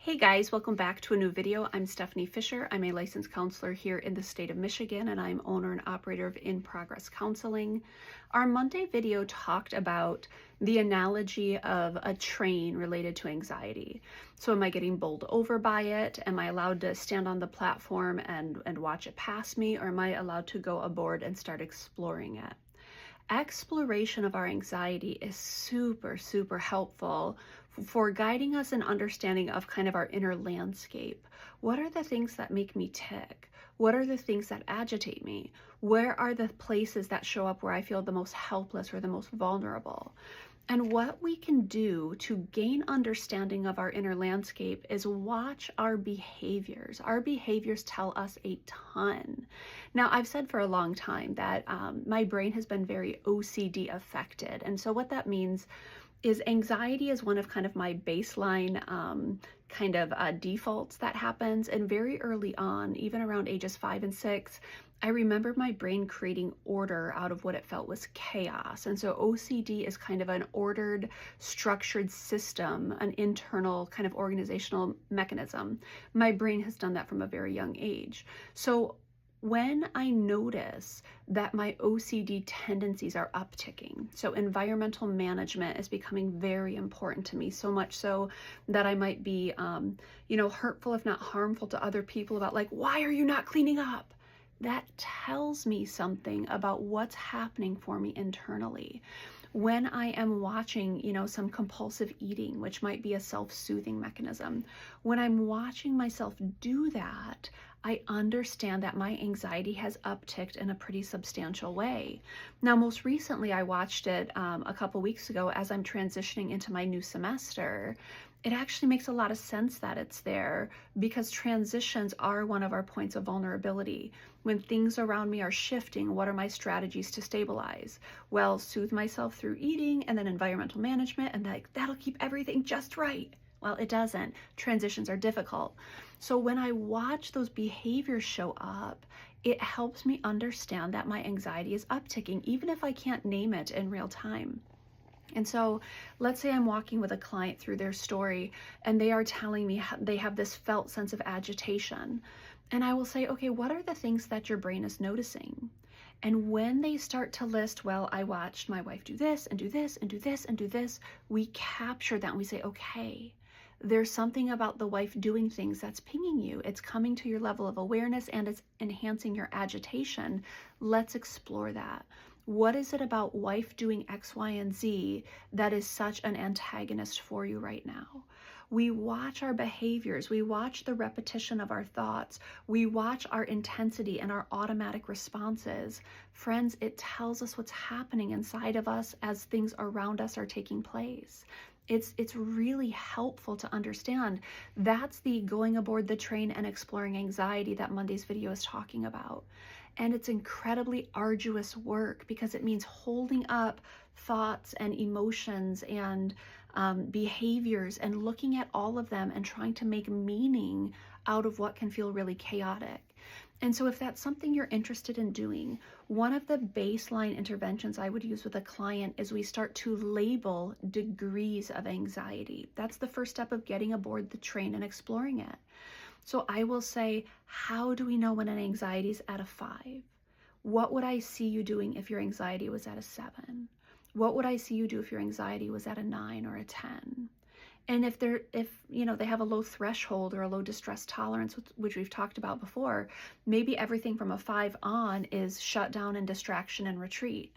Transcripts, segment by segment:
Hey guys, welcome back to a new video. I'm Stephanie Fisher. I'm a licensed counselor here in the state of Michigan, and I'm owner and operator of In Progress Counseling. Our Monday video talked about the analogy of a train related to anxiety. So am I getting bowled over by it? Am I allowed to stand on the platform and watch it pass me? Or am I allowed to go aboard and start exploring it? Exploration of our anxiety is super helpful for guiding us in understanding of kind of our inner landscape. What are the things that make me tick? What are the things that agitate me? Where are the places that show up where I feel the most helpless or the most vulnerable? And what we can do to gain understanding of our inner landscape is watch our behaviors. Our behaviors tell us a ton. Now, I've said for a long time that my brain has been very OCD affected. And so what that means is anxiety is one of kind of my baseline defaults that happens. And very early on, even around ages 5 and 6, I remember my brain creating order out of what it felt was chaos. And so OCD is kind of an ordered, structured system, an internal kind of organizational mechanism. My brain has done that from a very young age. So when I notice that my OCD tendencies are upticking, so environmental management is becoming very important to me, so much so that I might be, hurtful, if not harmful to other people about like, why are you not cleaning up? That tells me something about what's happening for me internally. When I am watching, some compulsive eating, which might be a self-soothing mechanism, when I'm watching myself do that, I understand that my anxiety has upticked in a pretty substantial way. Now, most recently, I watched it a couple weeks ago as I'm transitioning into my new semester. It actually makes a lot of sense that it's there because transitions are one of our points of vulnerability. When things around me are shifting, what are my strategies to stabilize? Well, soothe myself through eating and then environmental management, and that'll keep everything just right. Well, it doesn't. Transitions are difficult. So when I watch those behaviors show up, it helps me understand that my anxiety is upticking, even if I can't name it in real time. And so let's say I'm walking with a client through their story and they are telling me they have this felt sense of agitation. And I will say, okay, what are the things that your brain is noticing? And when they start to list, well, I watched my wife do this and do this and do this and do this, we capture that and we say, okay, there's something about the wife doing things that's pinging you. It's coming to your level of awareness and it's enhancing your agitation. Let's explore that. What is it about wife doing X, Y, and Z that is such an antagonist for you right now? We watch our behaviors. We watch the repetition of our thoughts. We watch our intensity and our automatic responses. Friends, it tells us what's happening inside of us as things around us are taking place. It's really helpful to understand. That's the going aboard the train and exploring anxiety that Monday's video is talking about. And it's incredibly arduous work because it means holding up thoughts and emotions and behaviors and looking at all of them and trying to make meaning out of what can feel really chaotic. And so if that's something you're interested in doing, one of the baseline interventions I would use with a client is we start to label degrees of anxiety. That's the first step of getting aboard the train and exploring it. So I will say, how do we know when an anxiety is at a 5? What would I see you doing if your anxiety was at a 7? What would I see you do if your anxiety was at a 9 or a 10? And if they have a low threshold or a low distress tolerance, which we've talked about before, maybe everything from a 5 on is shut down and distraction and retreat.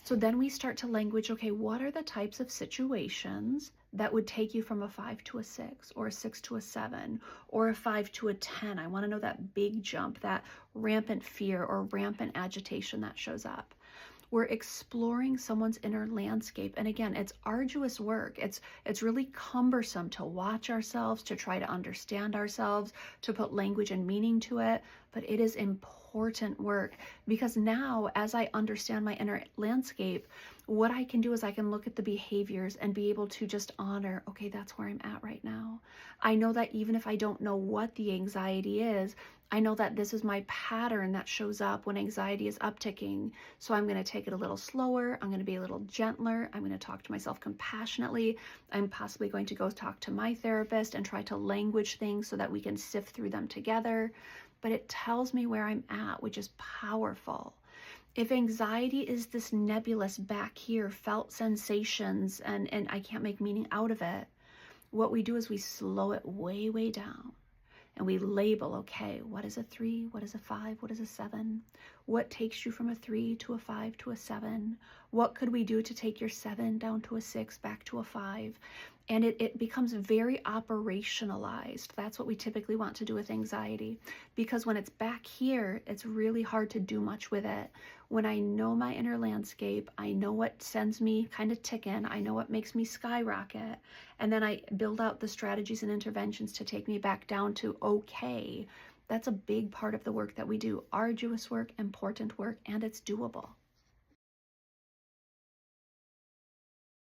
So then we start to language, okay, what are the types of situations that would take you from a 5 to a 6 or a 6 to a 7 or a 5 to a 10? I want to know that big jump, that rampant fear or rampant agitation that shows up. We're exploring someone's inner landscape. And again, it's arduous work. It's really cumbersome to watch ourselves, to try to understand ourselves, to put language and meaning to it, but it is important important work, because now as I understand my inner landscape, what I can do is I can look at the behaviors and be able to just honor, okay, that's where I'm at right now. I know that even if I don't know what the anxiety is, I know that this is my pattern that shows up when anxiety is upticking. So I'm going to take it a little slower. I'm going to be a little gentler. I'm going to talk to myself compassionately. I'm possibly going to go talk to my therapist and try to language things so that we can sift through them together. But it tells me where I'm at, which is powerful. If anxiety is this nebulous back here, felt sensations, and I can't make meaning out of it, what we do is we slow it way, way down. And we label, okay, what is a 3? What is a 5? What is a 7? What takes you from a 3 to a 5 to a 7? What could we do to take your 7 down to a 6, back to a 5? And it becomes very operationalized. That's what we typically want to do with anxiety, because when it's back here, it's really hard to do much with it. When I know my inner landscape, I know what sends me kind of ticking, I know what makes me skyrocket, and then I build out the strategies and interventions to take me back down to okay. That's a big part of the work that we do. Arduous work, important work, and it's doable.